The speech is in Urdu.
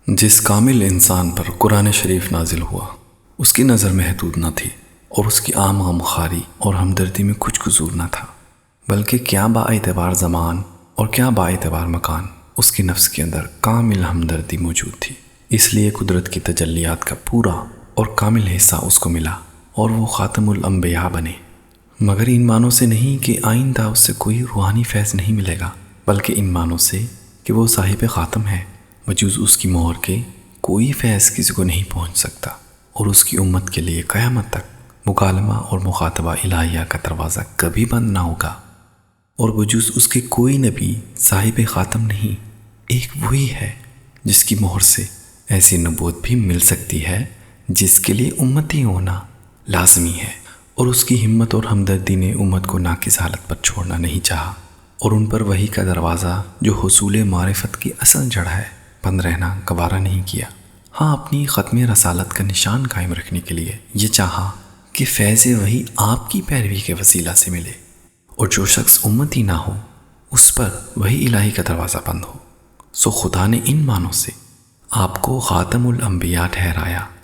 جس کامل انسان پر قرآن شریف نازل ہوا اس کی نظر محدود نہ تھی اور اس کی عام غمخواری اور ہمدردی میں کچھ قصور نہ تھا، بلکہ کیا با اعتبار زمان اور کیا با اعتبار مکان اس کے نفس کے اندر کامل ہمدردی موجود تھی۔ اس لیے قدرت کی تجلیات کا پورا اور کامل حصہ اس کو ملا اور وہ خاتم الانبیاء بنے، مگر ان معنوں سے نہیں کہ آئندہ اس سے کوئی روحانی فیض نہیں ملے گا، بلکہ ان معنوں سے کہ وہ صاحب خاتم ہے، بجز اس کی مہر کے کوئی فیض کسی کو نہیں پہنچ سکتا، اور اس کی امت کے لیے قیامت تک مکالمہ اور مخاطبہ الہیہ کا دروازہ کبھی بند نہ ہوگا، اور بجز اس کے کوئی نبی صاحب خاتم نہیں، ایک وہی ہے جس کی مہر سے ایسی نبوت بھی مل سکتی ہے جس کے لیے امتی ہونا لازمی ہے، اور اس کی ہمت اور ہمدردی نے امت کو ناقص حالت پر چھوڑنا نہیں چاہا، اور ان پر وحی کا دروازہ جو حصول معرفت کی اصل جڑ ہے بند رہنا گوارا نہیں کیا۔ ہاں، اپنی ختم رسالت کا نشان قائم رکھنے کے لیے یہ چاہا کہ فیض وحی آپ کی پیروی کے وسیلہ سے ملے، اور جو شخص امتی نہ ہو اس پر وحی الہی کا دروازہ بند ہو۔ سو خدا نے ان معنوں سے آپ کو خاتم الانبیاء ٹھہرایا